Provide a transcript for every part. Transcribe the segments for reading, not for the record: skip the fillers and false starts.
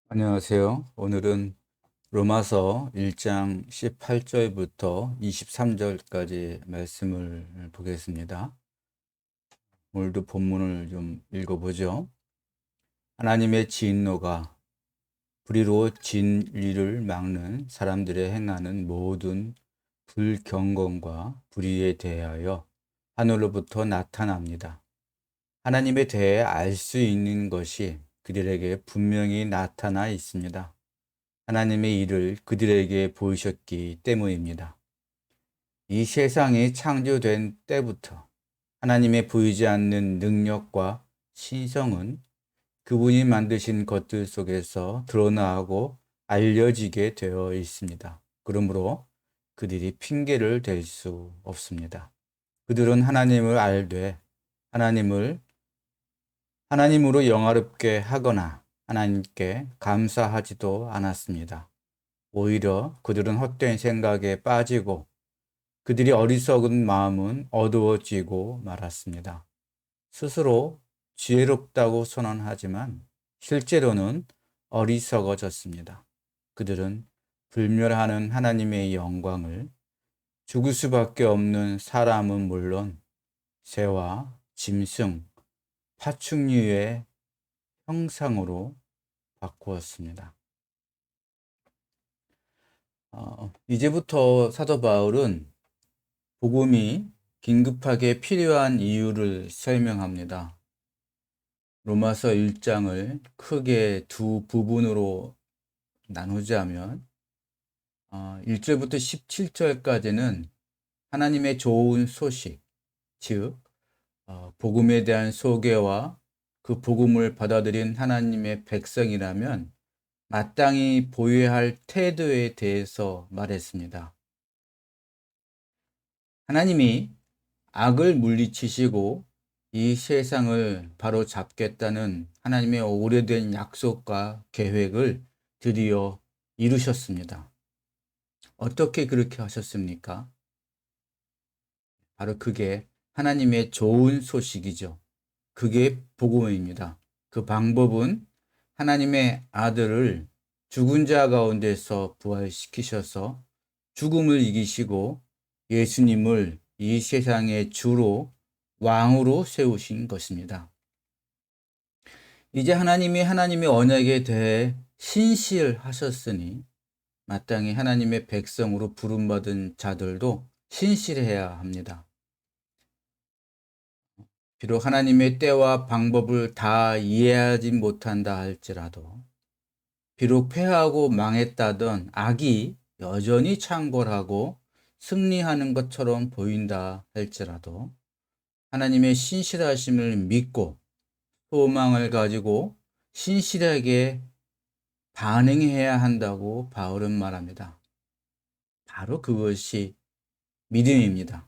안녕하세요. 오늘은 로마서 1장 18절부터 23절까지 말씀을 보겠습니다. 오늘도 본문을 좀 읽어보죠. 하나님의 진노가 불의로 진리를 막는 사람들의 행하는 모든 불경건과 불의에 대하여 하늘로부터 나타납니다. 하나님에 대해 알 수 있는 것이 그들에게 분명히 나타나 있습니다. 하나님의 일을 그들에게 보이셨기 때문입니다. 이 세상이 창조된 때부터 하나님의 보이지 않는 능력과 신성은 그분이 만드신 것들 속에서 드러나고 알려지게 되어 있습니다. 그러므로 그들이 핑계를 댈 수 없습니다. 그들은 하나님을 알되 하나님을 하나님으로 영화롭게 하거나 하나님께 감사하지도 않았습니다. 오히려 그들은 헛된 생각에 빠지고 그들이 어리석은 마음은 어두워지고 말았습니다. 스스로 지혜롭다고 선언하지만 실제로는 어리석어졌습니다. 그들은 불멸하는 하나님의 영광을 죽을 수밖에 없는 사람은 물론 새와 짐승, 파충류의 형상으로 바꾸었습니다. 이제부터 사도 바울은 복음이 긴급하게 필요한 이유를 설명합니다. 로마서 1장을 크게 두 부분으로 나누자면 1절부터 17절까지는 하나님의 좋은 소식, 즉 복음에 대한 소개와 그 복음을 받아들인 하나님의 백성이라면 마땅히 보여야 할 태도에 대해서 말했습니다. 하나님이 악을 물리치시고 이 세상을 바로 잡겠다는 하나님의 오래된 약속과 계획을 드디어 이루셨습니다. 어떻게 그렇게 하셨습니까? 바로 그게 하나님의 좋은 소식이죠. 그게 복음입니다. 그 방법은 하나님의 아들을 죽은 자 가운데서 부활시키셔서 죽음을 이기시고 예수님을 이 세상의 주로 왕으로 세우신 것입니다. 이제 하나님이 하나님의 언약에 대해 신실하셨으니 마땅히 하나님의 백성으로 부름받은 자들도 신실해야 합니다. 비록 하나님의 때와 방법을 다 이해하지 못한다 할지라도, 비록 패하고 망했다던 악이 여전히 창궐하고 승리하는 것처럼 보인다 할지라도 하나님의 신실하심을 믿고 소망을 가지고 신실하게 반응해야 한다고 바울은 말합니다. 바로 그것이 믿음입니다.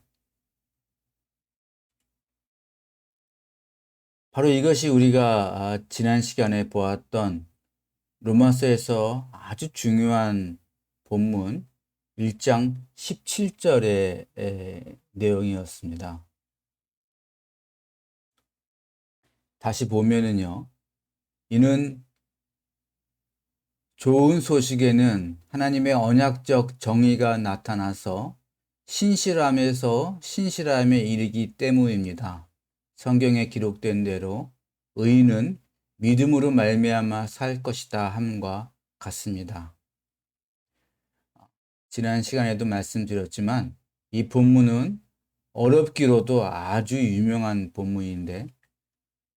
바로 이것이 우리가 지난 시간에 보았던 로마서에서 아주 중요한 본문 1장 17절의 내용이었습니다. 다시 보면은요, 이는 좋은 소식에는 하나님의 언약적 정의가 나타나서 신실함에서 신실함에 이르기 때문입니다. 성경에 기록된 대로 의인은 믿음으로 말미암아 살 것이다 함과 같습니다. 지난 시간에도 말씀드렸지만 이 본문은 어렵기로도 아주 유명한 본문인데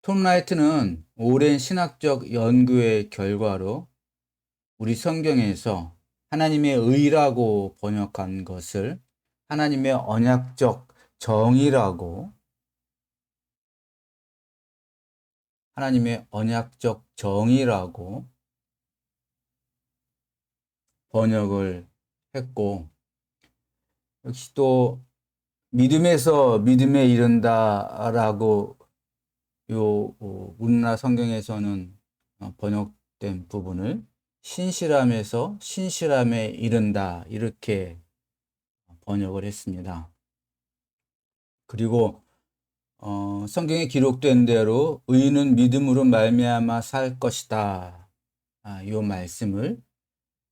톰 라이트는 오랜 신학적 연구의 결과로 우리 성경에서 하나님의 의라고 번역한 것을 하나님의 언약적 정의라고 번역을 했고, 역시 또 믿음에서 믿음에 이른다라고 우리나라 성경에서는 번역된 부분을 신실함에서 신실함에 이른다 이렇게 번역을 했습니다. 그리고 성경에 기록된 대로 의인은 믿음으로 말미암아 살 것이다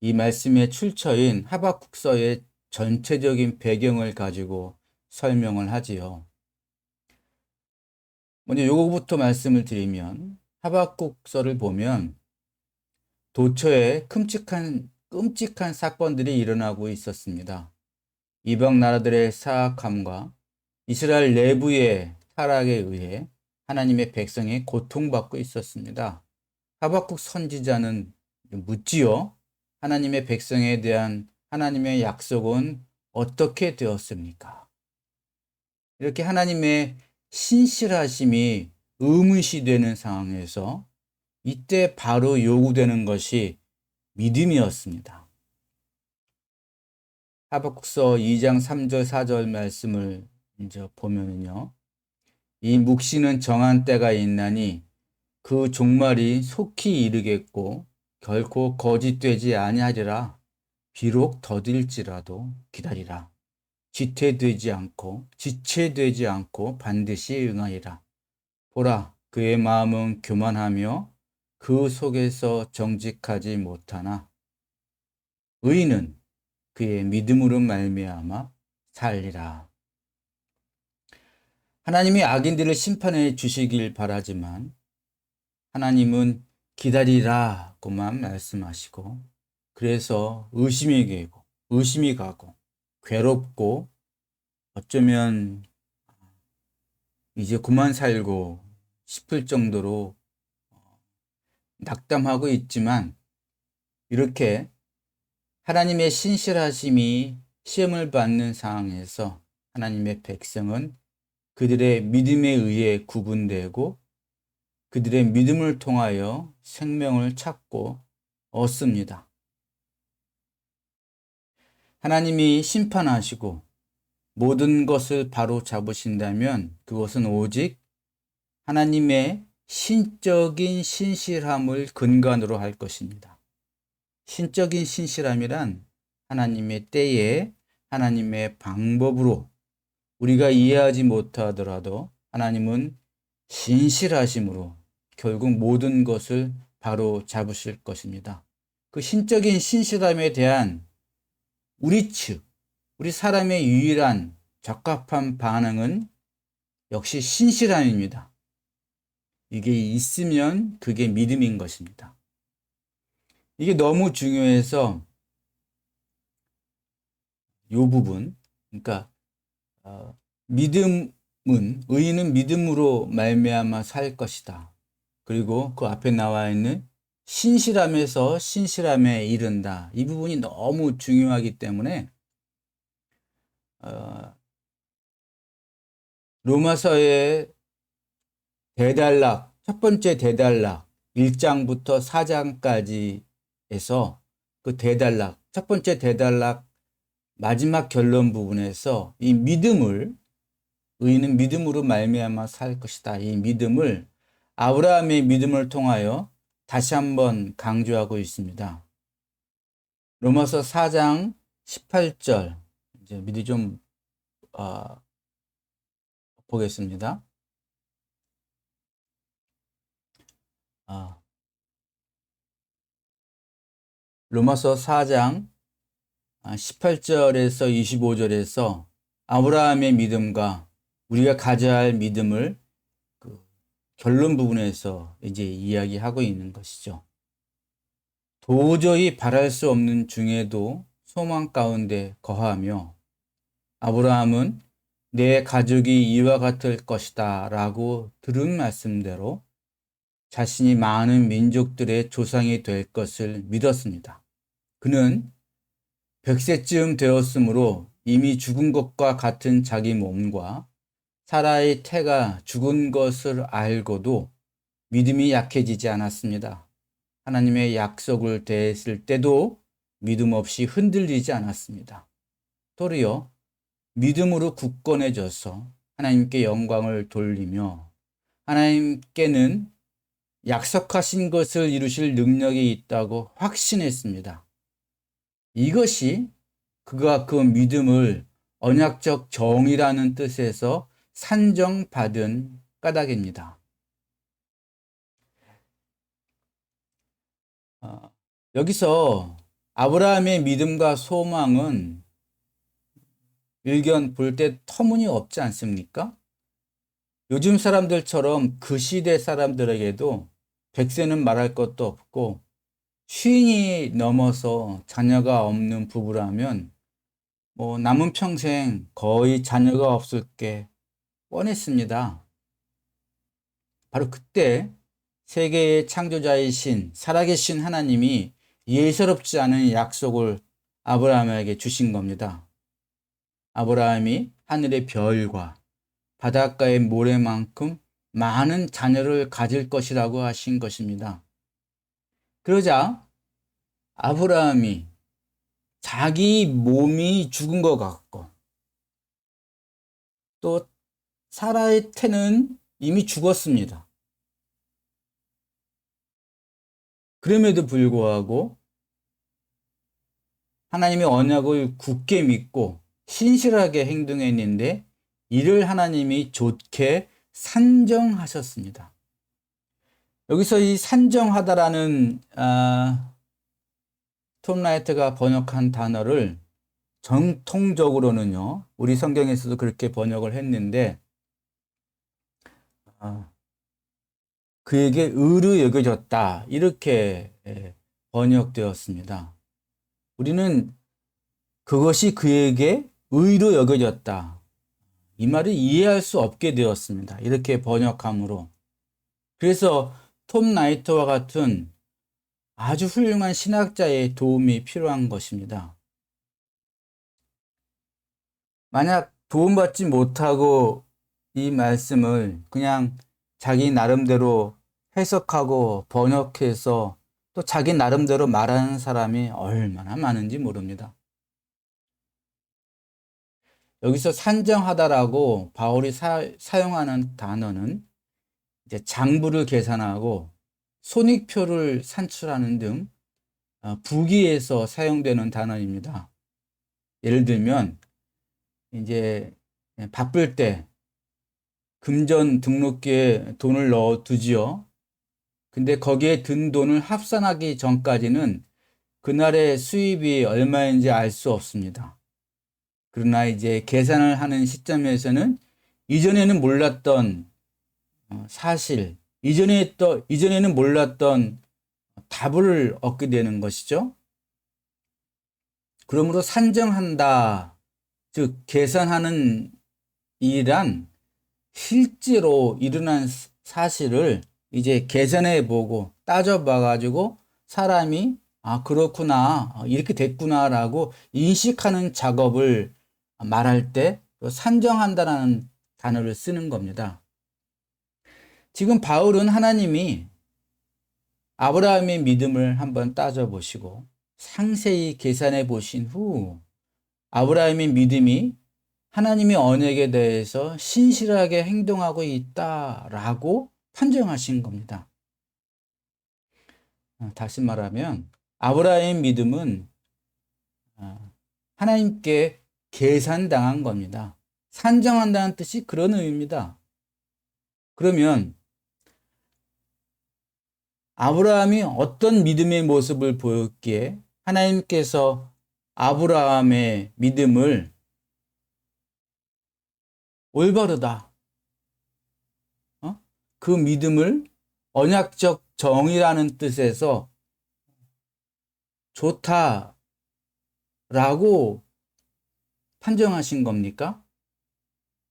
이 말씀의 출처인 하박국서의 전체적인 배경을 가지고 설명을 하지요. 먼저 요거부터 말씀을 드리면 하박국서를 보면 도처에 끔찍한 사건들이 일어나고 있었습니다. 이방 나라들의 사악함과 이스라엘 내부의 타락에 의해 하나님의 백성이 고통받고 있었습니다. 하박국 선지자는 묻지요. 하나님의 백성에 대한 하나님의 약속은 어떻게 되었습니까? 이렇게 하나님의 신실하심이 의문시되는 상황에서 이때 바로 요구되는 것이 믿음이었습니다. 하박국서 2장 3절 4절 말씀을 이제 보면은요. 이 묵시는 정한 때가 있나니 그 종말이 속히 이르겠고 결코 거짓되지 아니하리라. 비록 더딜지라도 기다리라. 지체되지 않고 반드시 응하리라. 보라, 그의 마음은 교만하며 그 속에서 정직하지 못하나 의인은 그의 믿음으로 말미암아 살리라. 하나님이 악인들을 심판해 주시길 바라지만 하나님은 기다리라고만 말씀하시고 그래서 의심이 가고 괴롭고 어쩌면 이제 그만 살고 싶을 정도로 낙담하고 있지만 이렇게 하나님의 신실하심이 시험을 받는 상황에서 하나님의 백성은 그들의 믿음에 의해 구분되고 그들의 믿음을 통하여 생명을 찾고 얻습니다. 하나님이 심판하시고 모든 것을 바로 잡으신다면 그것은 오직 하나님의 신적인 신실함을 근간으로 할 것입니다. 신적인 신실함이란 하나님의 때에 하나님의 방법으로 우리가 이해하지 못하더라도 하나님은 신실하심으로 결국 모든 것을 바로 잡으실 것입니다. 그 신적인 신실함에 대한 우리 사람의 유일한 적합한 반응은 역시 신실함입니다. 이게 있으면 그게 믿음인 것입니다. 이게 너무 중요해서 이 부분, 그러니까 의인은 믿음으로 말미암아 살 것이다. 그리고 그 앞에 나와 있는 신실함에서 신실함에 이른다. 이 부분이 너무 중요하기 때문에 로마서의 대단락, 첫 번째 대단락 1장부터 4장까지에서 그 대단락, 첫 번째 대단락 마지막 결론 부분에서 이 믿음을 의인은 믿음으로 말미암아 살 것이다. 이 믿음을 아브라함의 믿음을 통하여 다시 한번 강조하고 있습니다. 로마서 4장 18절 이제 미리 좀 보겠습니다. 로마서 4장 18절에서 25절에서 아브라함의 믿음과 우리가 가져야 할 믿음을 그 결론 부분에서 이제 이야기하고 있는 것이죠. 도저히 바랄 수 없는 중에도 소망 가운데 거하며 아브라함은 내 가족이 이와 같을 것이다 라고 들은 말씀대로 자신이 많은 민족들의 조상이 될 것을 믿었습니다. 그는 100세쯤 되었으므로 이미 죽은 것과 같은 자기 몸과 사라의 태가 죽은 것을 알고도 믿음이 약해지지 않았습니다. 하나님의 약속을 대했을 때도 믿음 없이 흔들리지 않았습니다. 도리어 믿음으로 굳건해져서 하나님께 영광을 돌리며 하나님께는 약속하신 것을 이루실 능력이 있다고 확신했습니다. 이것이 그가 그 믿음을 언약적 정이라는 뜻에서 산정받은 까닭입니다. 여기서 아브라함의 믿음과 소망은 일견 볼 때 터무니없지 않습니까? 요즘 사람들처럼 그 시대 사람들에게도 100세는 말할 것도 없고 쉰이 넘어서 자녀가 없는 부부라면 남은 평생 거의 자녀가 없을 게 뻔했습니다. 바로 그때 세계의 창조자이신 살아계신 하나님이 예사롭지 않은 약속을 아브라함에게 주신 겁니다. 아브라함이 하늘의 별과 바닷가의 모래만큼 많은 자녀를 가질 것이라고 하신 것입니다. 그러자 아브라함이 자기 몸이 죽은 것 같고 또 사라의 태는 이미 죽었습니다. 그럼에도 불구하고 하나님의 언약을 굳게 믿고 신실하게 행동했는데 이를 하나님이 좋게 산정하셨습니다. 여기서 이 산정하다라는 톰 라이트가 번역한 단어를 정통적으로는요, 우리 성경에서도 그렇게 번역을 했는데 그에게 의로 여겨졌다 이렇게 번역되었습니다. 우리는 그것이 그에게 의로 여겨졌다 이 말을 이해할 수 없게 되었습니다. 이렇게 번역함으로. 그래서 톰 라이트와 같은 아주 훌륭한 신학자의 도움이 필요한 것입니다. 만약 도움받지 못하고 이 말씀을 그냥 자기 나름대로 해석하고 번역해서 또 자기 나름대로 말하는 사람이 얼마나 많은지 모릅니다. 여기서 산정하다라고 바울이 사용하는 단어는 이제 장부를 계산하고 손익표를 산출하는 등 부기에서 사용되는 단어입니다. 예를 들면 이제 바쁠 때 금전 등록기에 돈을 넣어 두지요. 근데 거기에 든 돈을 합산하기 전까지는 그날의 수입이 얼마인지 알 수 없습니다. 그러나 이제 계산을 하는 시점에서는 이전에는 몰랐던 사실, 이전에는 몰랐던 답을 얻게 되는 것이죠. 그러므로 산정한다, 즉 계산하는 일이란 실제로 일어난 사실을 이제 계산해 보고 따져봐 가지고 사람이 그렇구나, 이렇게 됐구나라고 인식하는 작업을 말할 때 산정한다라는 단어를 쓰는 겁니다. 지금 바울은 하나님이 아브라함의 믿음을 한번 따져보시고 상세히 계산해 보신 후 아브라함의 믿음이 하나님의 언약에 대해서 신실하게 행동하고 있다라고 판정하신 겁니다. 다시 말하면 아브라함의 믿음은 하나님께 계산당한 겁니다. 산정한다는 뜻이 그런 의미입니다. 그러면 아브라함이 어떤 믿음의 모습을 보였기에 하나님께서 아브라함의 믿음을 올바르다, 그 믿음을 언약적 정의라는 뜻에서 좋다라고 판정하신 겁니까?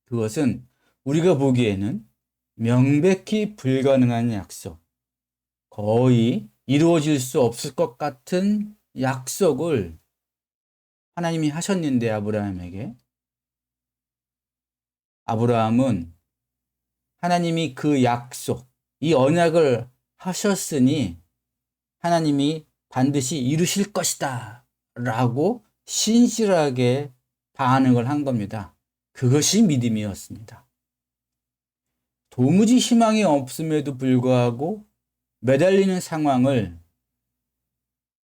그것은 우리가 보기에는 명백히 불가능한 약속, 거의 이루어질 수 없을 것 같은 약속을 하나님이 하셨는데 아브라함에게 아브라함은 하나님이 그 약속, 이 언약을 하셨으니 하나님이 반드시 이루실 것이다 라고 신실하게 반응을 한 겁니다. 그것이 믿음이었습니다. 도무지 희망이 없음에도 불구하고 매달리는 상황을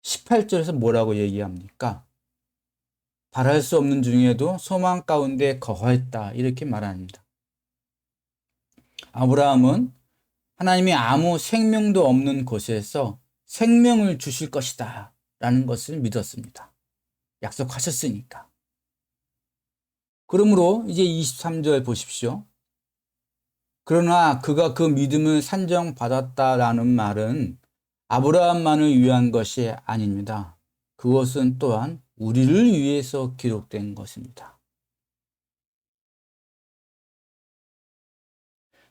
18절에서 뭐라고 얘기합니까? 바랄 수 없는 중에도 소망 가운데 거하였다 이렇게 말합니다. 아브라함은 하나님이 아무 생명도 없는 곳에서 생명을 주실 것이다 라는 것을 믿었습니다. 약속하셨으니까. 그러므로 이제 23절 보십시오. 그러나 그가 그 믿음을 산정받았다라는 말은 아브라함만을 위한 것이 아닙니다. 그것은 또한 우리를 위해서 기록된 것입니다.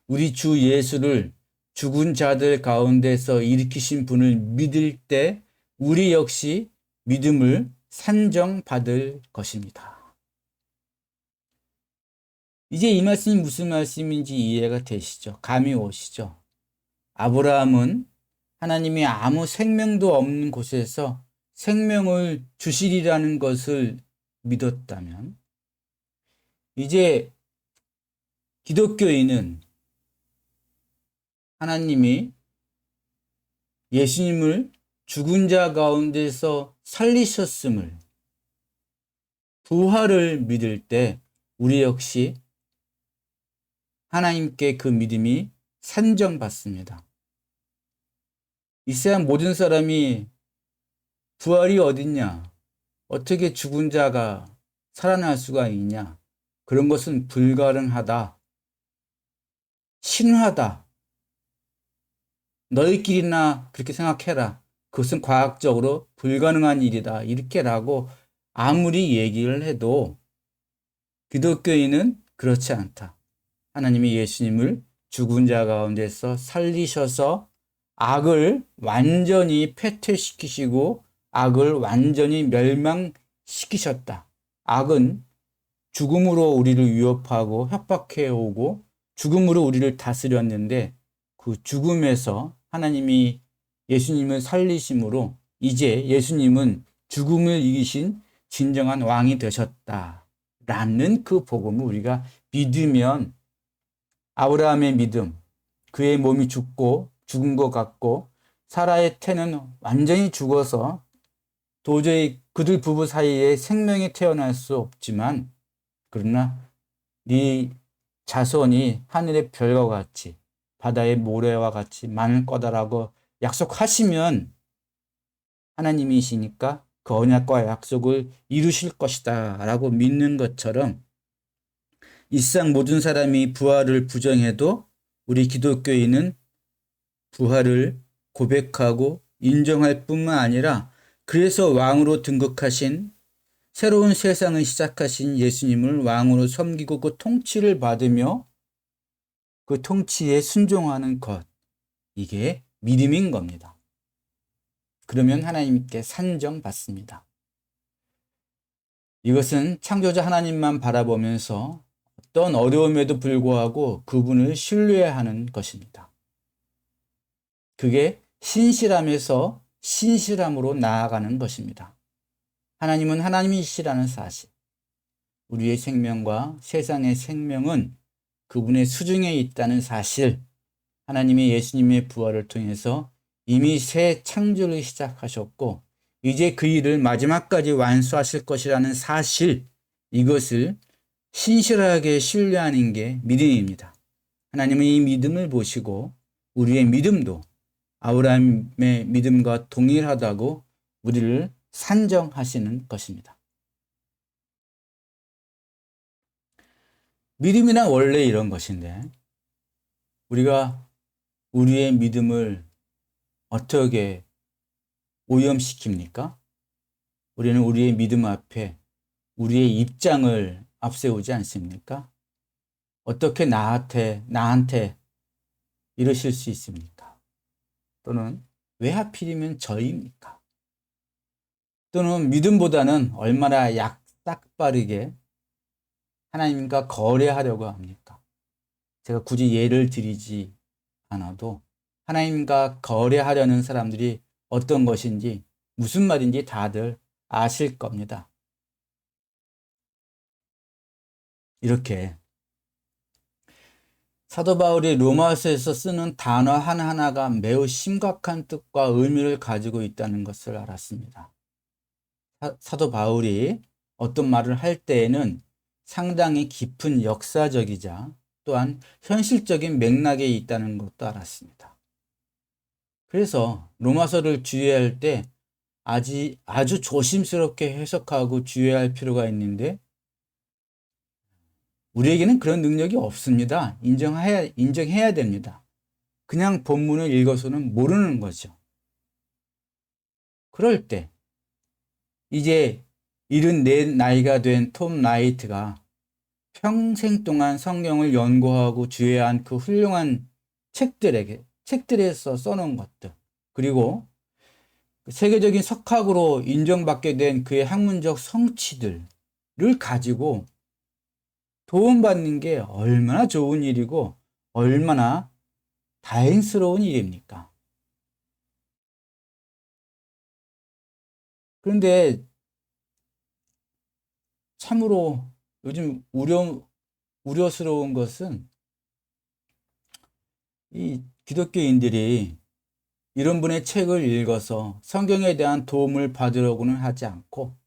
우리 주 예수를 죽은 자들 가운데서 일으키신 분을 믿을 때 우리 역시 믿음을 산정받을 것입니다. 이제 이 말씀이 무슨 말씀인지 이해가 되시죠? 감이 오시죠? 아브라함은 하나님이 아무 생명도 없는 곳에서 생명을 주시리라는 것을 믿었다면, 이제 기독교인은 하나님이 예수님을 죽은 자 가운데서 살리셨음을, 부활을 믿을 때 우리 역시 하나님께 그 믿음이 산정받습니다. 이 세상 모든 사람이 부활이 어딨냐? 어떻게 죽은 자가 살아날 수가 있냐? 그런 것은 불가능하다. 신화다. 너희끼리나 그렇게 생각해라. 그것은 과학적으로 불가능한 일이다. 이렇게라고 아무리 얘기를 해도 기독교인은 그렇지 않다. 하나님이 예수님을 죽은 자 가운데서 살리셔서 악을 완전히 패퇴시키시고 악을 완전히 멸망시키셨다. 악은 죽음으로 우리를 위협하고 협박해 오고 죽음으로 우리를 다스렸는데 그 죽음에서 하나님이 예수님을 살리심으로 이제 예수님은 죽음을 이기신 진정한 왕이 되셨다라는 그 복음을 우리가 믿으면 아브라함의 믿음, 그의 몸이 죽은 것 같고 사라의 태는 완전히 죽어서 도저히 그들 부부 사이에 생명이 태어날 수 없지만, 그러나 네 자손이 하늘의 별과 같이 바다의 모래와 같이 많을 거다라고 약속하시면 하나님이시니까 그 언약과 약속을 이루실 것이다 라고 믿는 것처럼, 이 세상 모든 사람이 부활을 부정해도 우리 기독교인은 부활을 고백하고 인정할 뿐만 아니라 그래서 왕으로 등극하신 새로운 세상을 시작하신 예수님을 왕으로 섬기고 그 통치를 받으며 그 통치에 순종하는 것, 이게 믿음인 겁니다. 그러면 하나님께 산정받습니다. 이것은 창조자 하나님만 바라보면서 어떤 어려움에도 불구하고 그분을 신뢰하는 것입니다. 그게 신실함에서 신실함으로 나아가는 것입니다. 하나님은 하나님이시라는 사실, 우리의 생명과 세상의 생명은 그분의 수중에 있다는 사실, 하나님이 예수님의 부활을 통해서 이미 새 창조를 시작하셨고 이제 그 일을 마지막까지 완수하실 것이라는 사실, 이것을 신실하게 신뢰하는 게 믿음입니다. 하나님은 이 믿음을 보시고 우리의 믿음도 아브라함의 믿음과 동일하다고 우리를 산정하시는 것입니다. 믿음이란 원래 이런 것인데 우리가 우리의 믿음을 어떻게 오염시킵니까? 우리는 우리의 믿음 앞에 우리의 입장을 앞세우지 않습니까? 어떻게 나한테 이러실 수 있습니까? 또는 왜 하필이면 저입니까? 또는 믿음보다는 얼마나 약삭빠르게 하나님과 거래하려고 합니까? 제가 굳이 예를 드리지 않아도 하나님과 거래하려는 사람들이 어떤 것인지 무슨 말인지 다들 아실 겁니다. 이렇게 사도 바울이 로마서에서 쓰는 단어 하나하나가 매우 심각한 뜻과 의미를 가지고 있다는 것을 알았습니다. 사도 바울이 어떤 말을 할 때에는 상당히 깊은 역사적이자 또한 현실적인 맥락에 있다는 것도 알았습니다. 그래서 로마서를 주의할 때 아주 조심스럽게 해석하고 주의할 필요가 있는데, 우리에게는 그런 능력이 없습니다. 인정해야 됩니다. 그냥 본문을 읽어서는 모르는 거죠. 그럴 때 이제 74 나이가 된 톰 라이트가 평생 동안 성경을 연구하고 주의한 그 훌륭한 책들에서 써놓은 것들, 그리고 세계적인 석학으로 인정받게 된 그의 학문적 성취들을 가지고 도움받는 게 얼마나 좋은 일이고 얼마나 다행스러운 일입니까? 그런데 참으로 요즘 우려스러운 것은 이 기독교인들이 이런 분의 책을 읽어서 성경에 대한 도움을 받으려고는 하지 않고,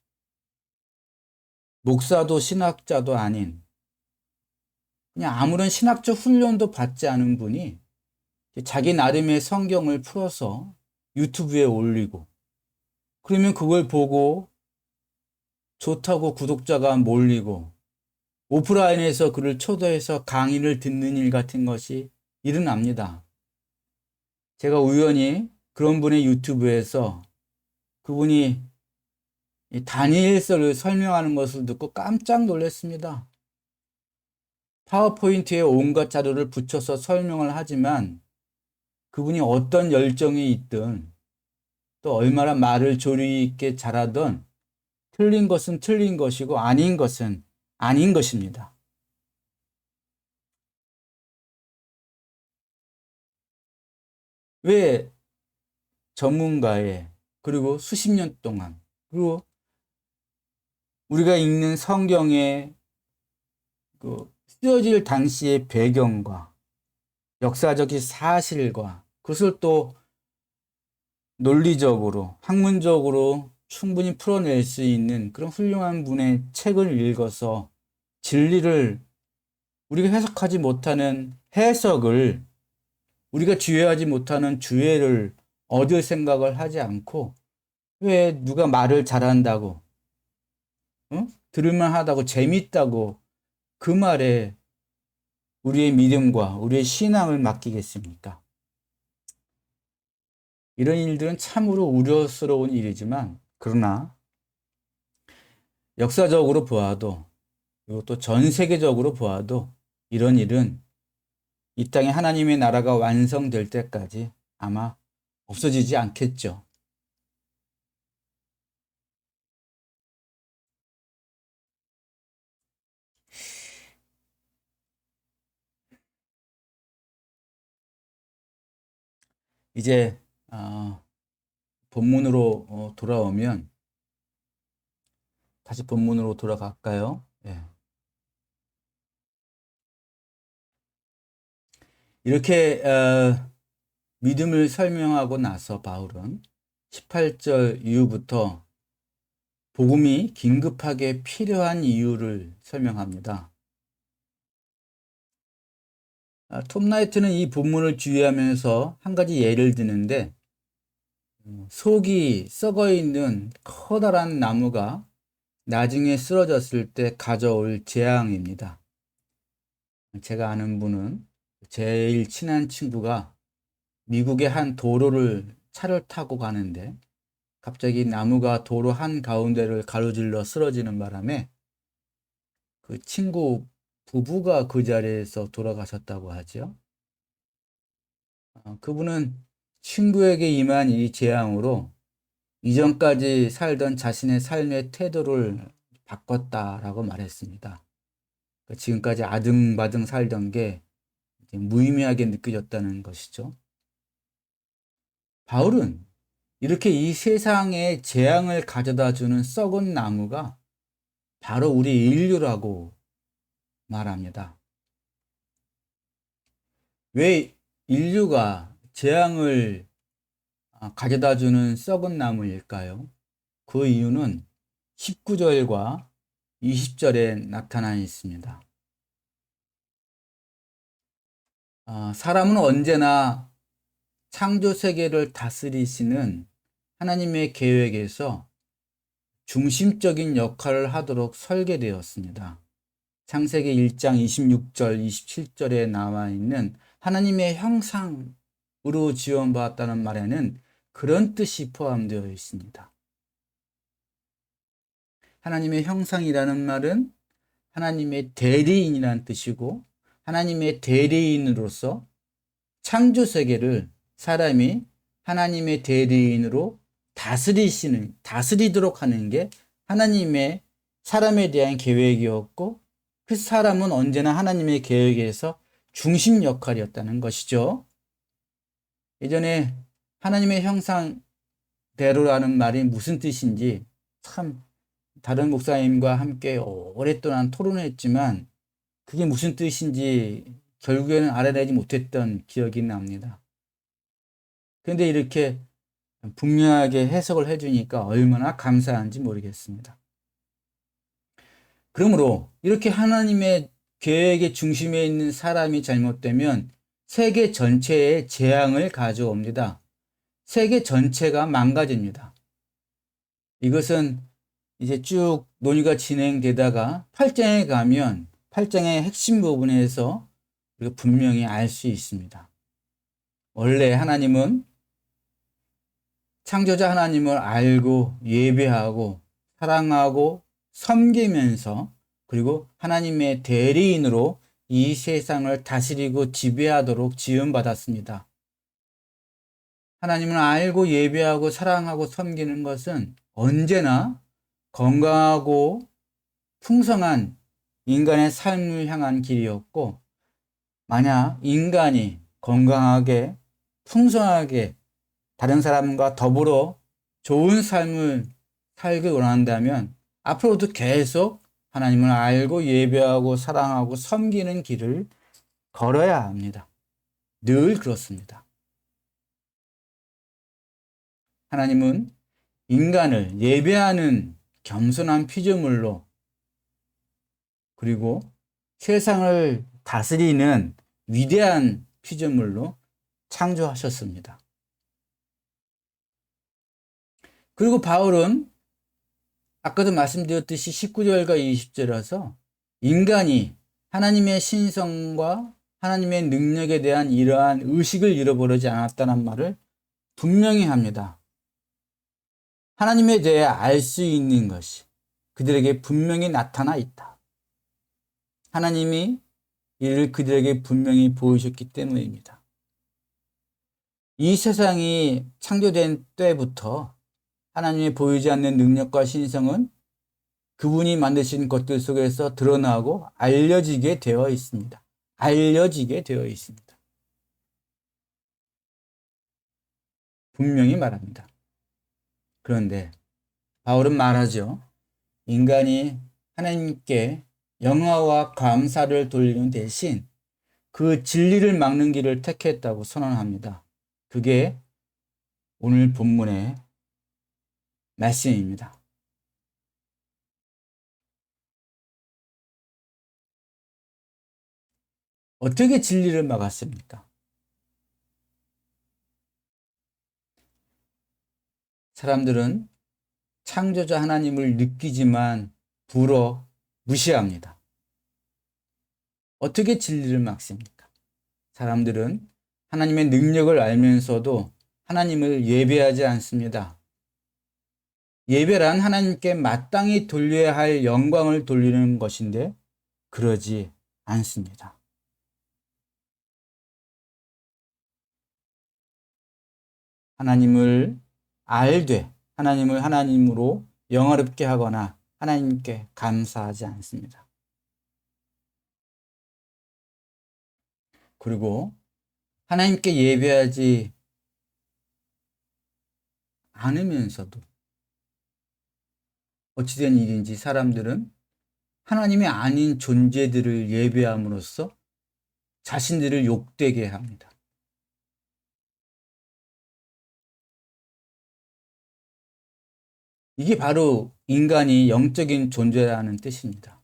목사도 신학자도 아닌 그냥 아무런 신학적 훈련도 받지 않은 분이 자기 나름의 성경을 풀어서 유튜브에 올리고, 그러면 그걸 보고 좋다고 구독자가 몰리고 오프라인에서 그를 초대해서 강의를 듣는 일 같은 것이 일어납니다. 제가 우연히 그런 분의 유튜브에서 그분이 이 다니엘서를 설명하는 것을 듣고 깜짝 놀랐습니다. 파워포인트에 온갖 자료를 붙여서 설명을 하지만 그분이 어떤 열정이 있든 또 얼마나 말을 조리 있게 잘하든 틀린 것은 틀린 것이고 아닌 것은 아닌 것입니다. 왜 전문가의, 그리고 수십 년 동안, 그리고 우리가 읽는 성경의 그 쓰여질 당시의 배경과 역사적인 사실과 그것을 또 논리적으로, 학문적으로 충분히 풀어낼 수 있는 그런 훌륭한 분의 책을 읽어서 진리를, 우리가 해석하지 못하는 해석을, 우리가 주의하지 못하는 주의를 얻을 생각을 하지 않고, 왜 누가 말을 잘한다고, 들을만 하다고, 재밌다고 그 말에 우리의 믿음과 우리의 신앙을 맡기겠습니까? 이런 일들은 참으로 우려스러운 일이지만, 그러나 역사적으로 보아도, 그리고 또 전 세계적으로 보아도 이런 일은 이 땅에 하나님의 나라가 완성될 때까지 아마 없어지지 않겠죠. 이제 본문으로 돌아오면, 다시 본문으로 돌아갈까요? 예. 이렇게 믿음을 설명하고 나서 바울은 18절 이후부터 복음이 긴급하게 필요한 이유를 설명합니다. 톰 라이트는 이 본문을 주의하면서 한 가지 예를 드는데, 속이 썩어 있는 커다란 나무가 나중에 쓰러졌을 때 가져올 재앙입니다. 제가 아는 분은, 제일 친한 친구가 미국의 한 도로를 차를 타고 가는데 갑자기 나무가 도로 한가운데를 가로질러 쓰러지는 바람에 그 친구 부부가 그 자리에서 돌아가셨다고 하죠. 그분은 친구에게 임한 이 재앙으로 이전까지 살던 자신의 삶의 태도를 바꿨다라고 말했습니다. 지금까지 아등바등 살던 게 이제 무의미하게 느껴졌다는 것이죠. 바울은 이렇게 이 세상에 재앙을 가져다 주는 썩은 나무가 바로 우리 인류라고 말합니다. 왜 인류가 재앙을 가져다 주는 썩은 나무일까요? 그 이유는 19절과 20절에 나타나 있습니다. 사람은 언제나 창조 세계를 다스리시는 하나님의 계획에서 중심적인 역할을 하도록 설계되었습니다. 창세기 1장 26절, 27절에 나와 있는 하나님의 형상으로 지원받았다는 말에는 그런 뜻이 포함되어 있습니다. 하나님의 형상이라는 말은 하나님의 대리인이라는 뜻이고, 하나님의 대리인으로서 창조 세계를 사람이 하나님의 대리인으로 다스리도록 하는 게 하나님의 사람에 대한 계획이었고, 그 사람은 언제나 하나님의 계획에서 중심 역할이었다는 것이죠. 예전에 하나님의 형상대로라는 말이 무슨 뜻인지 참 다른 목사님과 함께 오랫동안 토론했지만 그게 무슨 뜻인지 결국에는 알아내지 못했던 기억이 납니다. 그런데 이렇게 분명하게 해석을 해주니까 얼마나 감사한지 모르겠습니다. 그러므로 이렇게 하나님의 계획의 중심에 있는 사람이 잘못되면 세계 전체에 재앙을 가져옵니다. 세계 전체가 망가집니다. 이것은 이제 쭉 논의가 진행되다가 8장에 가면 8장의 핵심 부분에서 우리가 분명히 알 수 있습니다. 원래 하나님은 창조자 하나님을 알고 예배하고 사랑하고 섬기면서, 그리고 하나님의 대리인으로 이 세상을 다스리고 지배하도록 지음받았습니다. 하나님을 알고 예배하고 사랑하고 섬기는 것은 언제나 건강하고 풍성한 인간의 삶을 향한 길이었고, 만약 인간이 건강하게 풍성하게 다른 사람과 더불어 좋은 삶을 살기 원한다면 앞으로도 계속 하나님을 알고 예배하고 사랑하고 섬기는 길을 걸어야 합니다. 늘 그렇습니다. 하나님은 인간을 예배하는 겸손한 피조물로, 그리고 세상을 다스리는 위대한 피조물로 창조하셨습니다. 그리고 바울은 아까도 말씀드렸듯이 19절과 20절에서 인간이 하나님의 신성과 하나님의 능력에 대한 이러한 의식을 잃어버리지 않았다는 말을 분명히 합니다. 하나님에 대해 알 수 있는 것이 그들에게 분명히 나타나 있다. 하나님이 이를 그들에게 분명히 보이셨기 때문입니다. 이 세상이 창조된 때부터 하나님이 보이지 않는 능력과 신성은 그분이 만드신 것들 속에서 드러나고 알려지게 되어 있습니다. 알려지게 되어 있습니다. 분명히 말합니다. 그런데 바울은 말하죠. 인간이 하나님께 영화와 감사를 돌리는 대신 그 진리를 막는 길을 택했다고 선언합니다. 그게 오늘 본문의 말씀입니다. 어떻게 진리를 막았습니까? 사람들은 창조자 하나님을 느끼지만 불어 무시합니다. 어떻게 진리를 막습니까? 사람들은 하나님의 능력을 알면서도 하나님을 예배하지 않습니다. 예배란 하나님께 마땅히 돌려야 할 영광을 돌리는 것인데 그러지 않습니다. 하나님을 알되 하나님을 하나님으로 영화롭게 하거나 하나님께 감사하지 않습니다. 그리고 하나님께 예배하지 않으면서도 어찌된 일인지 사람들은 하나님이 아닌 존재들을 예배함으로써 자신들을 욕되게 합니다. 이게 바로 인간이 영적인 존재라는 뜻입니다.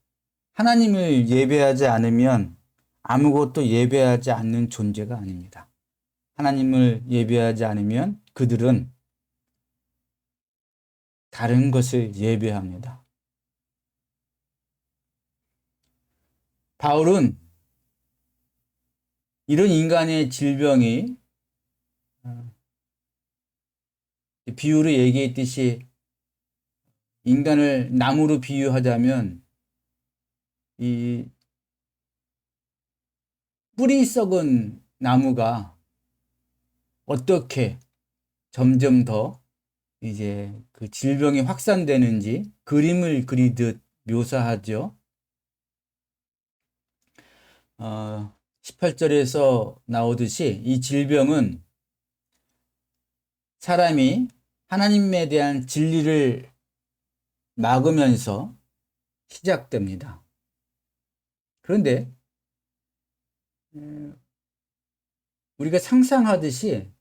하나님을 예배하지 않으면 아무것도 예배하지 않는 존재가 아닙니다. 하나님을 예배하지 않으면 그들은 다른 것을 예배합니다. 바울은 이런 인간의 질병이 비유로 얘기했듯이 인간을 나무로 비유하자면 이 뿌리 썩은 나무가 어떻게 점점 더 이제 그 질병이 확산되는지 그림을 그리듯 묘사하죠. 18절에서 나오듯이 이 질병은 사람이 하나님에 대한 진리를 막으면서 시작됩니다. 그런데 우리가 상상하듯이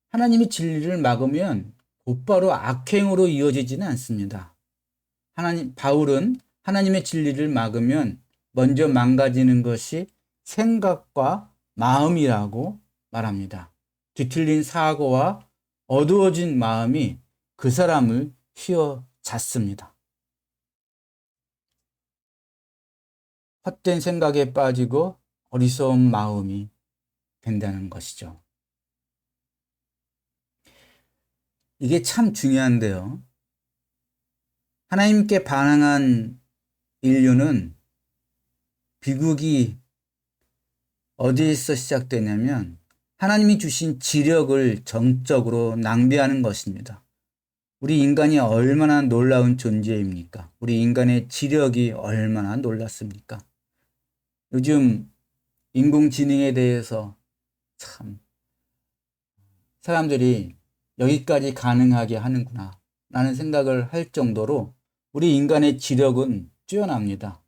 하나님이 진리를 막으면 곧바로 악행으로 이어지지는 않습니다. 바울은 하나님의 진리를 막으면 먼저 망가지는 것이 생각과 마음이라고 말합니다. 뒤틀린 사고와 어두워진 마음이 그 사람을 휘어잡습니다. 헛된 생각에 빠지고 어리석은 마음이 된다는 것이죠. 이게 참 중요한데요. 하나님께 반항한 인류는 비극이 어디에서 시작되냐면 하나님이 주신 지력을 정적으로 낭비하는 것입니다. 우리 인간이 얼마나 놀라운 존재입니까? 우리 인간의 지력이 얼마나 놀랐습니까? 요즘 인공지능에 대해서 참 사람들이 여기까지 가능하게 하는구나 라는 생각을 할 정도로 우리 인간의 지력은 뛰어납니다.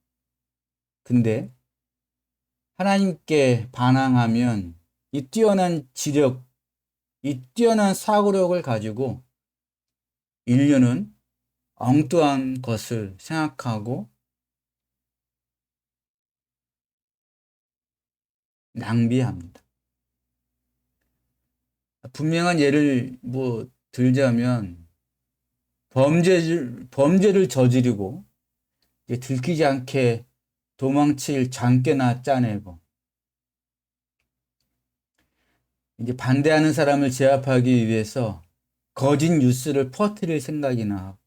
근데 하나님께 반항하면 이 뛰어난 지력, 이 뛰어난 사고력을 가지고 인류는 엉뚱한 것을 생각하고 낭비합니다. 분명한 예를 들자면 범죄를 저지르고 들키지 않게 도망칠 장깨나 짜내고 이제 반대하는 사람을 제압하기 위해서 거짓 뉴스를 퍼뜨릴 생각이나 하고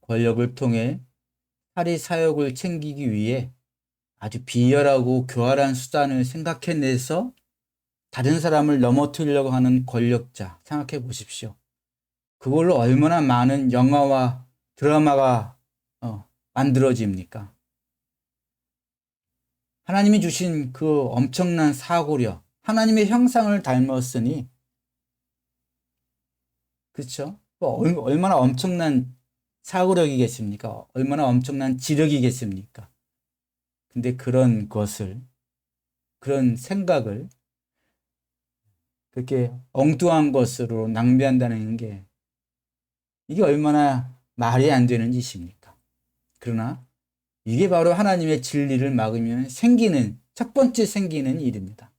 권력을 통해 사리 사욕을 챙기기 위해 아주 비열하고 교활한 수단을 생각해내서 다른 사람을 넘어뜨리려고 하는 권력자 생각해 보십시오. 그걸로 얼마나 많은 영화와 드라마가 만들어집니까? 하나님이 주신 그 엄청난 사고력, 하나님의 형상을 닮았으니, 그렇죠? 얼마나 엄청난 사고력이겠습니까? 얼마나 엄청난 지력이겠습니까? 근데 그런 생각을 그렇게 엉뚱한 것으로 낭비한다는 게 이게 얼마나 말이 안 되는 짓입니까? 그러나 이게 바로 하나님의 진리를 막으면 첫 번째 생기는 일입니다.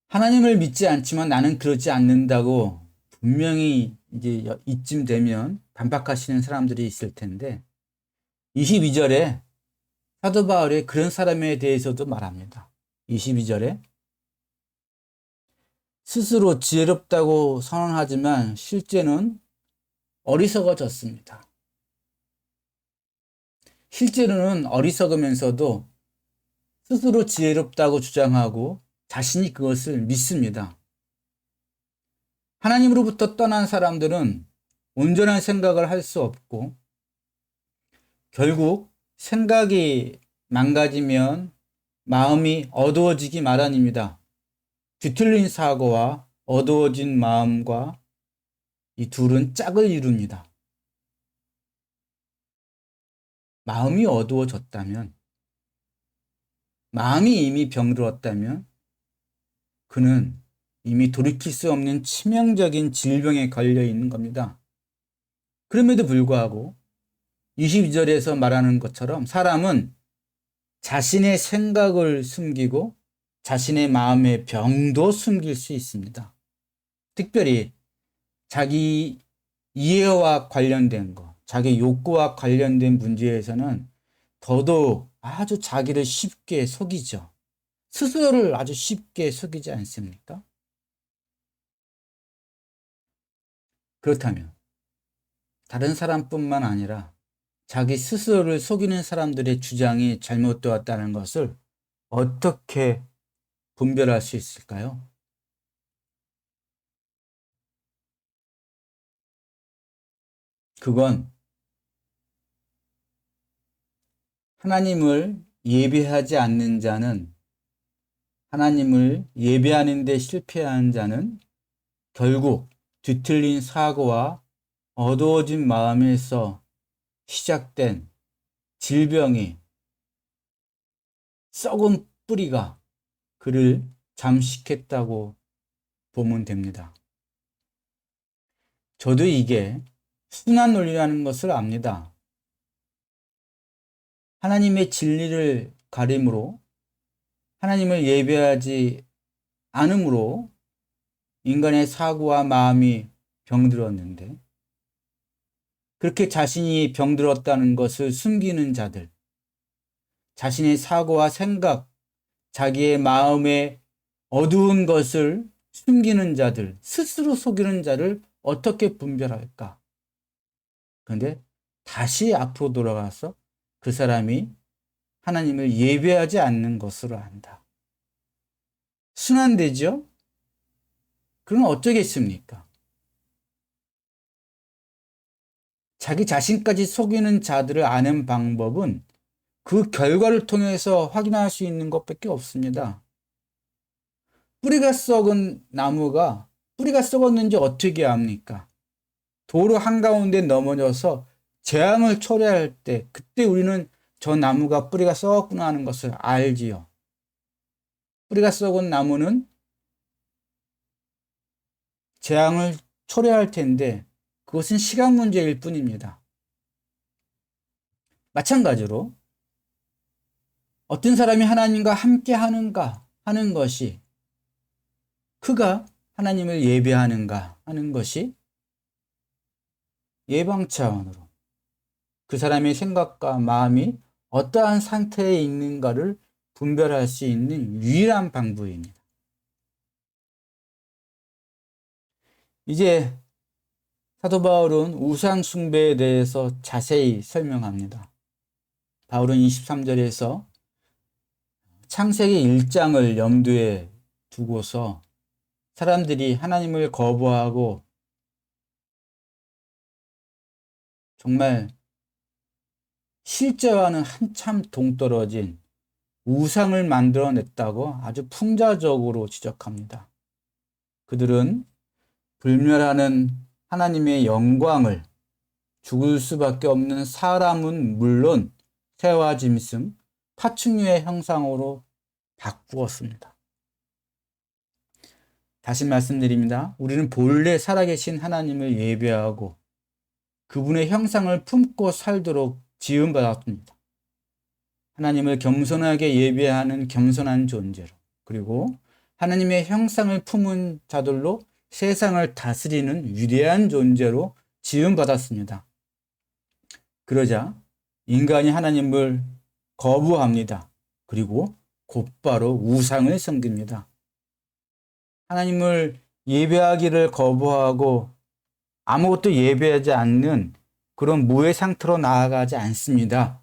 하나님을 믿지 않지만 나는 그러지 않는다고 분명히 이제 이쯤 되면 반박하시는 사람들이 있을 텐데 22절에 사도 바울이 그런 사람에 대해서도 말합니다. 22절에 스스로 지혜롭다고 선언하지만 실제는 어리석어졌습니다. 실제로는 어리석으면서도 스스로 지혜롭다고 주장하고 자신이 그것을 믿습니다. 하나님으로부터 떠난 사람들은 온전한 생각을 할 수 없고 결국 생각이 망가지면 마음이 어두워지기 마련입니다. 뒤틀린 사고와 어두워진 마음과 이 둘은 짝을 이룹니다. 마음이 어두워졌다면, 마음이 이미 병들었다면 그는 이미 돌이킬 수 없는 치명적인 질병에 걸려 있는 겁니다. 그럼에도 불구하고 22절에서 말하는 것처럼 사람은 자신의 생각을 숨기고 자신의 마음의 병도 숨길 수 있습니다. 특별히 자기 이해와 관련된 것, 자기 욕구와 관련된 문제에서는 더더욱 아주 자기를 쉽게 속이죠. 스스로를 아주 쉽게 속이지 않습니까? 그렇다면 다른 사람뿐만 아니라 자기 스스로를 속이는 사람들의 주장이 잘못되었다는 것을 어떻게 분별할 수 있을까요? 그건 하나님을 예배하지 않는 자는, 하나님을 예배하는 데 실패한 자는 결국 뒤틀린 사고와 어두워진 마음에서 시작된 질병이, 썩은 뿌리가 그를 잠식했다고 보면 됩니다. 저도 이게 순환 논리라는 것을 압니다. 하나님의 진리를 가림으로, 하나님을 예배하지 않음으로 인간의 사고와 마음이 병들었는데, 그렇게 자신이 병들었다는 것을 숨기는 자들, 자신의 사고와 생각, 자기의 마음의 어두운 것을 숨기는 자들, 스스로 속이는 자를 어떻게 분별할까? 그런데 다시 앞으로 돌아가서 그 사람이 하나님을 예배하지 않는 것으로 안다. 순환되죠? 그럼 어쩌겠습니까? 자기 자신까지 속이는 자들을 아는 방법은 그 결과를 통해서 확인할 수 있는 것밖에 없습니다. 뿌리가 썩은 나무가 뿌리가 썩었는지 어떻게 압니까? 도로 한가운데 넘어져서 재앙을 초래할 때, 그때 우리는 저 나무가 뿌리가 썩었구나 하는 것을 알지요. 뿌리가 썩은 나무는 재앙을 초래할 텐데 그것은 시간 문제일 뿐입니다. 마찬가지로 어떤 사람이 하나님과 함께 하는가 하는 것이, 그가 하나님을 예배하는가 하는 것이 예방 차원으로 그 사람의 생각과 마음이 어떠한 상태에 있는가를 분별할 수 있는 유일한 방법입니다. 이제 사도 바울은 우상 숭배에 대해서 자세히 설명합니다. 바울은 23절에서 창세기 1장을 염두에 두고서 사람들이 하나님을 거부하고 정말 실제와는 한참 동떨어진 우상을 만들어냈다고 아주 풍자적으로 지적합니다. 그들은 불멸하는 하나님의 영광을 죽을 수밖에 없는 사람은 물론 새와 짐승, 파충류의 형상으로 바꾸었습니다. 다시 말씀드립니다. 우리는 본래 살아계신 하나님을 예배하고 그분의 형상을 품고 살도록 지음받았습니다. 하나님을 겸손하게 예배하는 겸손한 존재로, 그리고 하나님의 형상을 품은 자들로 세상을 다스리는 위대한 존재로 지음받았습니다. 그러자 인간이 하나님을 거부합니다. 그리고 곧바로 우상을 섬깁니다. 하나님을 예배하기를 거부하고 아무것도 예배하지 않는 그런 무의 상태로 나아가지 않습니다.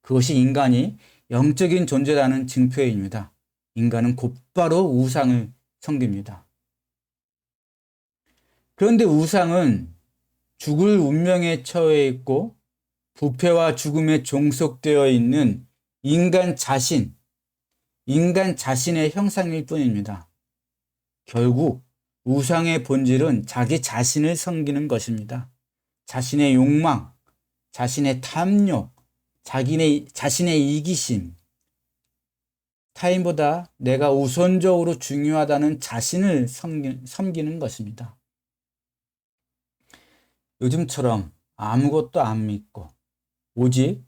그것이 인간이 영적인 존재라는 증표입니다. 인간은 곧바로 우상을 섬깁니다. 그런데 우상은 죽을 운명에 처해 있고 부패와 죽음에 종속되어 있는 인간 자신의 형상일 뿐입니다. 결국 우상의 본질은 자기 자신을 섬기는 것입니다. 자신의 욕망, 자신의 탐욕, 자신의 이기심, 타인보다 내가 우선적으로 중요하다는 자신을 섬기는 것입니다. 요즘처럼 아무것도 안 믿고 오직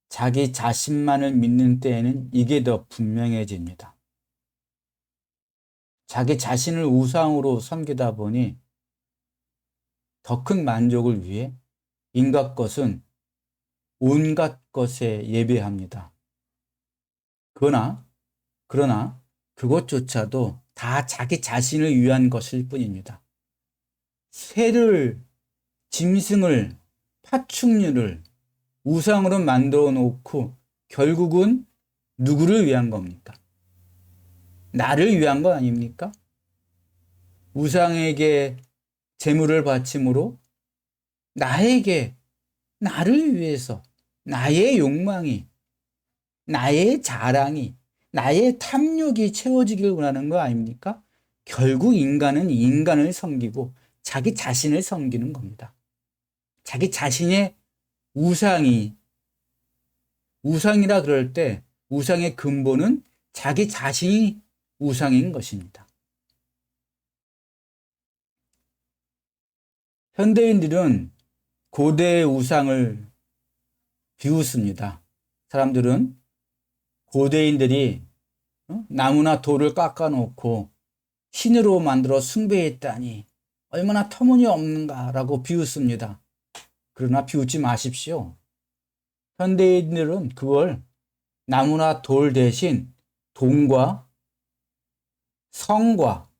자기 자신만을 믿는 때에는 이게 더 분명해집니다. 자기 자신을 우상으로 섬기다 보니 더 큰 만족을 위해 인간 것은 온갖 것에 예배합니다. 그러나 그것조차도 다 자기 자신을 위한 것일 뿐입니다. 새를, 짐승을, 파충류를 우상으로 만들어 놓고 결국은 누구를 위한 겁니까? 나를 위한 거 아닙니까? 우상에게 제물을 바침으로 나를 위해서 나의 욕망이, 나의 자랑이, 나의 탐욕이 채워지길 원하는 거 아닙니까? 결국 인간은 인간을 섬기고 자기 자신을 섬기는 겁니다. 자기 자신의 우상이라 그럴 때 우상의 근본은 자기 자신이 우상인 것입니다. 현대인들은 고대의 우상을 비웃습니다. 사람들은 고대인들이 나무나 돌을 깎아놓고 신으로 만들어 숭배했다니 얼마나 터무니없는가라고 비웃습니다. 그러나 비웃지 마십시오. 현대인들은 그걸 나무나 돌 대신 돈과 성과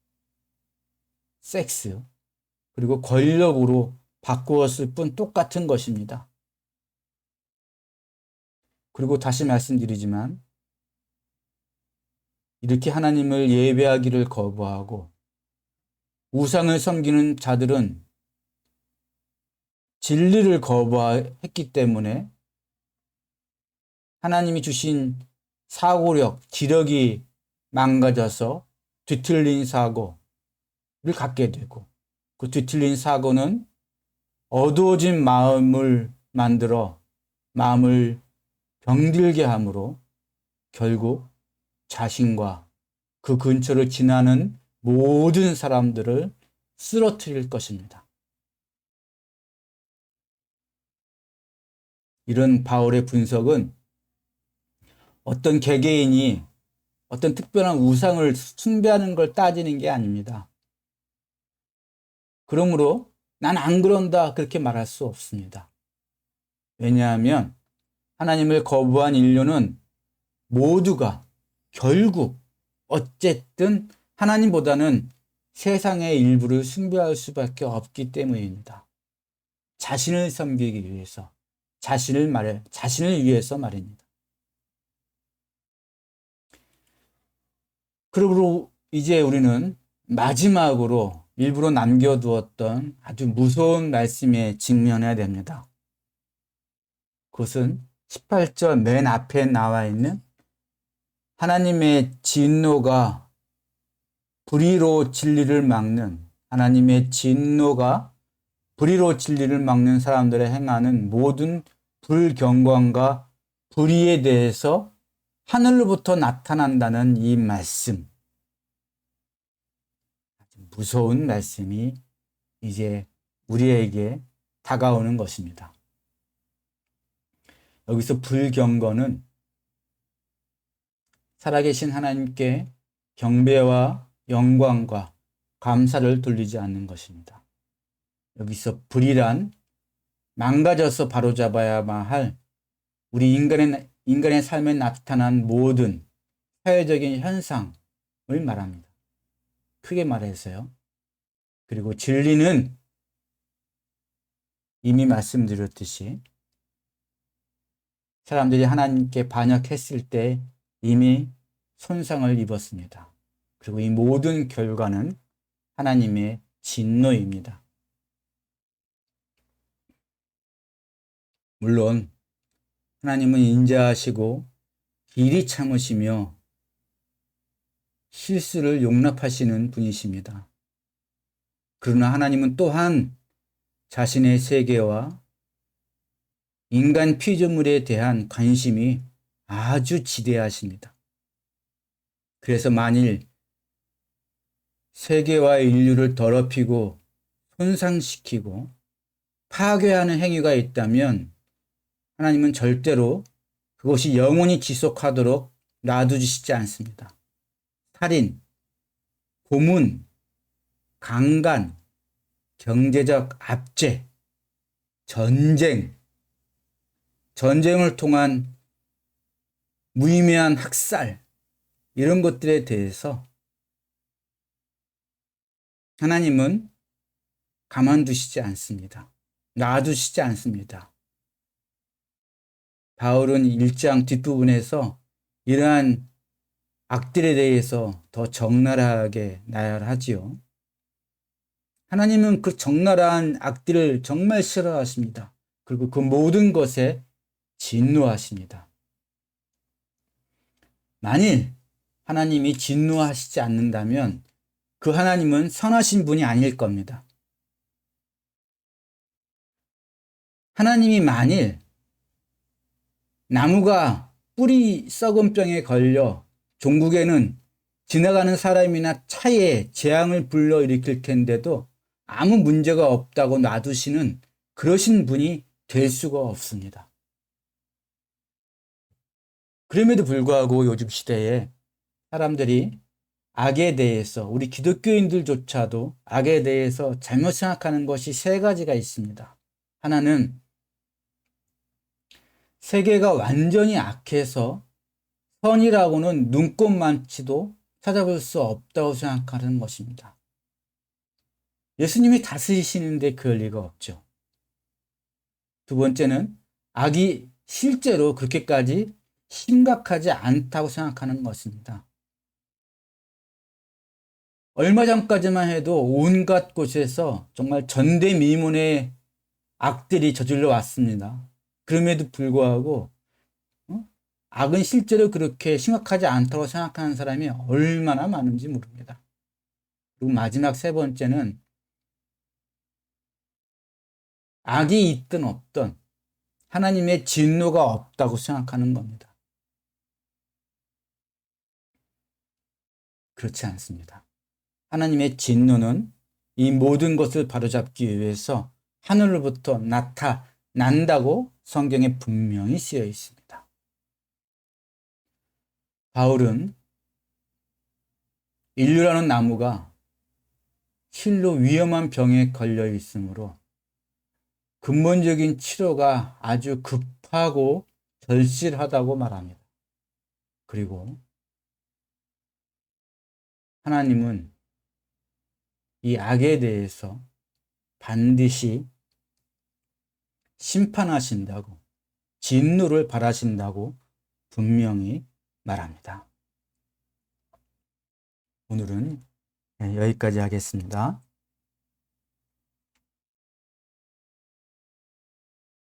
섹스 그리고 권력으로 바꾸었을 뿐 똑같은 것입니다. 그리고 다시 말씀드리지만 이렇게 하나님을 예배하기를 거부하고 우상을 섬기는 자들은 진리를 거부했기 때문에 하나님이 주신 사고력, 지력이 망가져서 뒤틀린 사고를 갖게 되고 그 뒤틀린 사고는 어두워진 마음을 만들어 마음을 병들게 함으로 결국 자신과 그 근처를 지나는 모든 사람들을 쓰러뜨릴 것입니다. 이런 바울의 분석은 어떤 개개인이 어떤 특별한 우상을 숭배하는 걸 따지는 게 아닙니다. 그러므로 난 안 그런다 그렇게 말할 수 없습니다. 왜냐하면 하나님을 거부한 인류는 모두가 결국 어쨌든 하나님보다는 세상의 일부를 숭배할 수밖에 없기 때문입니다. 자신을 섬기기 위해서, 자신을 위해서 말입니다. 그러므로 이제 우리는 마지막으로 일부러 남겨두었던 아주 무서운 말씀에 직면해야 됩니다. 그것은 18절 맨 앞에 나와 있는 하나님의 진노가 불의로 진리를 막는 하나님의 진노가 불의로 진리를 막는 사람들의 행하는 모든 불경건과 불의에 대해서 하늘로부터 나타난다는 이 말씀. 무서운 말씀이 이제 우리에게 다가오는 것입니다. 여기서 불경건은 살아계신 하나님께 경배와 영광과 감사를 돌리지 않는 것입니다. 여기서 불이란 망가져서 바로잡아야만 할 우리 인간의 삶에 나타난 모든 사회적인 현상을 말합니다. 크게 말해서요. 그리고 진리는 이미 말씀드렸듯이 사람들이 하나님께 반역했을 때 이미 손상을 입었습니다. 그리고 이 모든 결과는 하나님의 진노입니다. 물론 하나님은 인자하시고 길이 참으시며 실수를 용납하시는 분이십니다. 그러나 하나님은 또한 자신의 세계와 인간 피조물에 대한 관심이 아주 지대하십니다. 그래서 만일 세계와 인류를 더럽히고 손상시키고 파괴하는 행위가 있다면 하나님은 절대로 그것이 영원히 지속하도록 놔두시지 않습니다. 살인, 고문, 강간, 경제적 압제, 전쟁을 통한 무의미한 학살, 이런 것들에 대해서 하나님은 가만두시지 않습니다. 놔두시지 않습니다. 바울은 1장 뒷부분에서 이러한 악들에 대해서 더 적나라하게 나열하지요. 하나님은 그 적나라한 악들을 정말 싫어하십니다. 그리고 그 모든 것에 진노하십니다. 만일 하나님이 진노하시지 않는다면 그 하나님은 선하신 분이 아닐 겁니다. 하나님이 만일 나무가 뿌리 썩은 병에 걸려 종국에는 지나가는 사람이나 차에 재앙을 불러일으킬 텐데도 아무 문제가 없다고 놔두시는 그러신 분이 될 수가 없습니다. 그럼에도 불구하고 요즘 시대에 사람들이 악에 대해서, 우리 기독교인들조차도 악에 대해서 잘못 생각하는 것이 세 가지가 있습니다. 하나는 세계가 완전히 악해서 선이라고는 눈꼽만치도 찾아볼 수 없다고 생각하는 것입니다. 예수님이 다스리시는데 그럴 리가 없죠. 두 번째는 악이 실제로 그렇게까지 심각하지 않다고 생각하는 것입니다. 얼마 전까지만 해도 온갖 곳에서 정말 전대미문의 악들이 저질러 왔습니다. 그럼에도 불구하고 악은 실제로 그렇게 심각하지 않다고 생각하는 사람이 얼마나 많은지 모릅니다. 그리고 마지막 세 번째는 악이 있든 없든 하나님의 진노가 없다고 생각하는 겁니다. 그렇지 않습니다. 하나님의 진노는 이 모든 것을 바로잡기 위해서 하늘로부터 나타난다고 성경에 분명히 쓰여 있습니다. 바울은 인류라는 나무가 실로 위험한 병에 걸려 있으므로 근본적인 치료가 아주 급하고 절실하다고 말합니다. 그리고 하나님은 이 악에 대해서 반드시 심판하신다고, 진노를 바라신다고 분명히 말합니다. 오늘은 여기까지 하겠습니다.